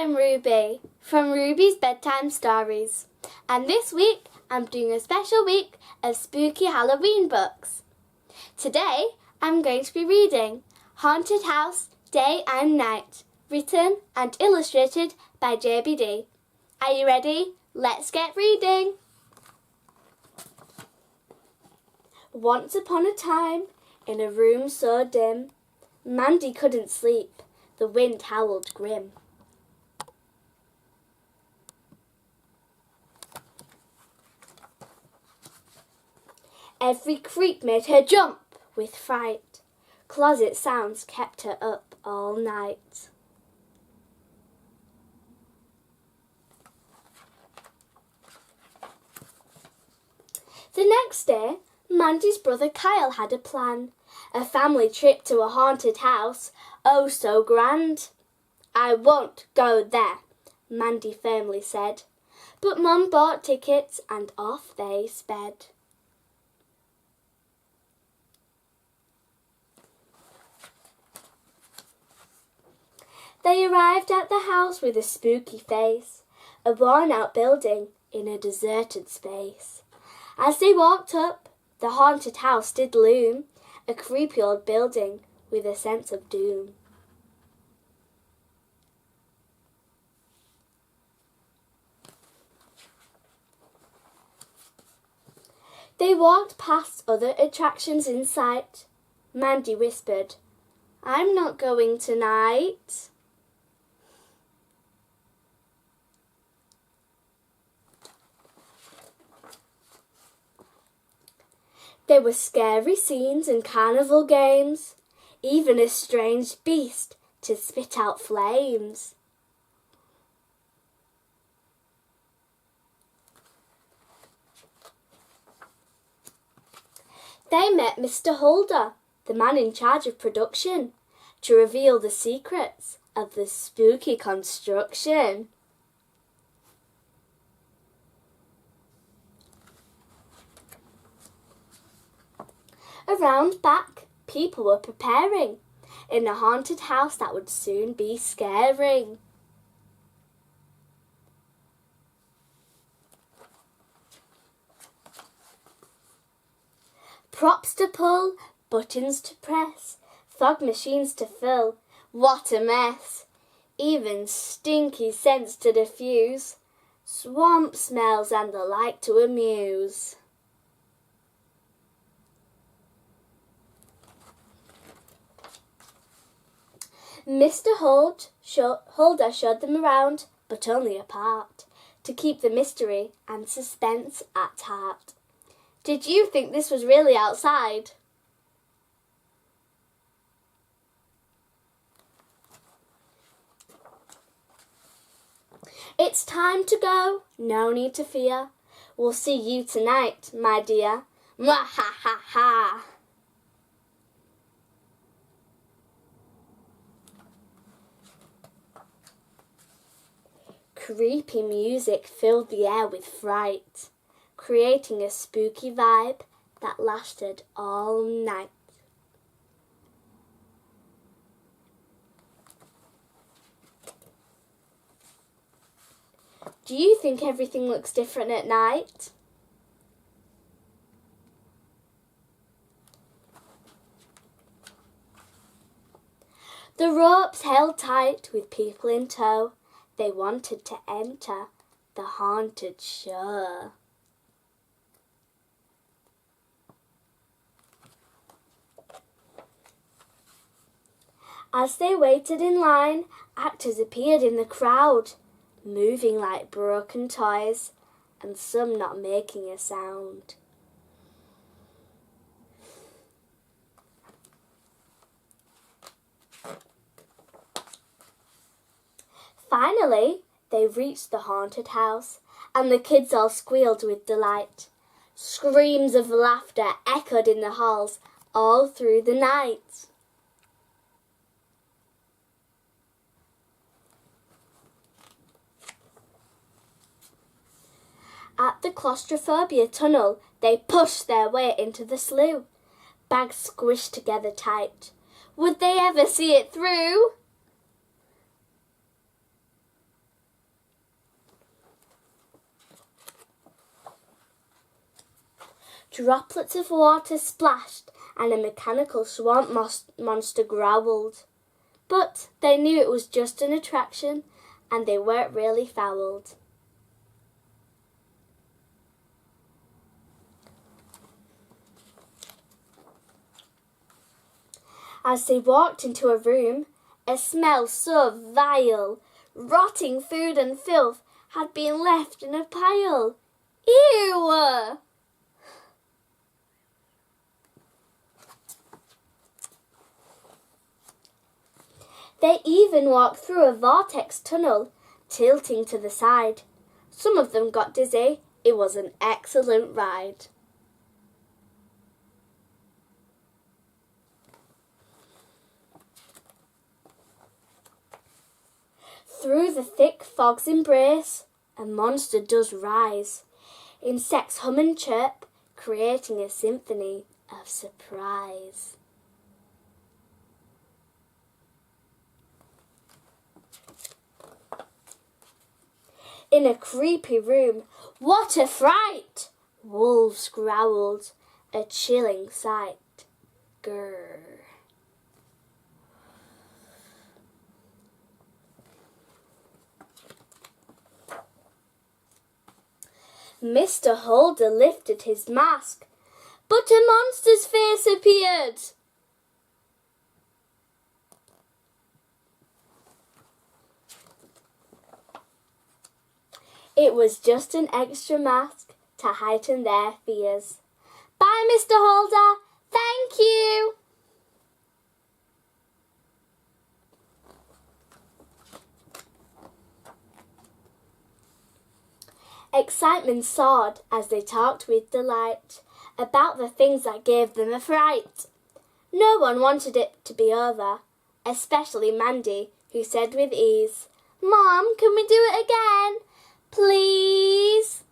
I'm Ruby from Ruby's Bedtime Stories, and this week I'm doing a special week of spooky Halloween books. Today I'm going to be reading Haunted House Day and Night, written and illustrated by Jaybie D. Are you ready? Let's get reading! Once upon a time, in a room so dim, Mandy couldn't sleep, the wind howled grim. Every creak made her jump with fright. Closet sounds kept her up all night. The next day, Mandy's brother Kyle had a plan. A family trip to a haunted house, oh so grand. I won't go there, Mandy firmly said. But Mum bought tickets and off they sped. They arrived at the house with a spooky face, a worn-out building in a deserted space. As they walked up, the haunted house did loom, a creepy old building with a sense of doom. They walked past other attractions in sight. Mandy whispered, "I'm not going tonight." There were scary scenes and carnival games, even a strange beast to spit out flames. They met Mr. Holder, the man in charge of production, to reveal the secrets of the spooky construction. Around back, people were preparing in a haunted house that would soon be scaring. Props to pull, buttons to press, fog machines to fill. What a mess! Even stinky scents to diffuse, swamp smells and the like to amuse. Mr. Holder showed them around, but only a part, to keep the mystery and suspense at heart. Did you think this was really outside? It's time to go, no need to fear. We'll see you tonight, my dear. Mwah ha ha ha! Creepy music filled the air with fright, creating a spooky vibe that lasted all night. Do you think everything looks different at night? The ropes held tight with people in tow. They wanted to enter the haunted show. As they waited in line, actors appeared in the crowd, moving like broken toys, and some not making a sound. Finally, they reached the haunted house, and the kids all squealed with delight. Screams of laughter echoed in the halls all through the night. At the claustrophobia tunnel, they pushed their way into the slough, bags squished together tight. Would they ever see it through? Droplets of water splashed and a mechanical swamp monster growled. But they knew it was just an attraction and they weren't really fouled. As they walked into a room, a smell so vile, rotting food and filth had been left in a pile. Ew! They even walked through a vortex tunnel, tilting to the side. Some of them got dizzy. It was an excellent ride. Through the thick fog's embrace, a monster does rise. Insects hum and chirp, creating a symphony of surprise. In a creepy room, what a fright! Wolves growled, a chilling sight. Grrr. Mr. Holder lifted his mask, but a monster's face appeared. It was just an extra mask to heighten their fears. Bye, Mr. Holder. Thank you. Excitement soared as they talked with delight about the things that gave them a fright. No one wanted it to be over, especially Mandy, who said with ease, "Mom, can we do it again? Please?"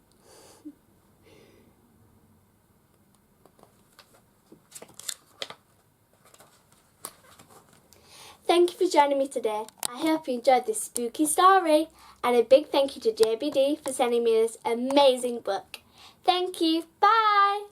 Thank you for joining me today. I hope you enjoyed this spooky story. And a big thank you to Jaybie D for sending me this amazing book. Thank you. Bye.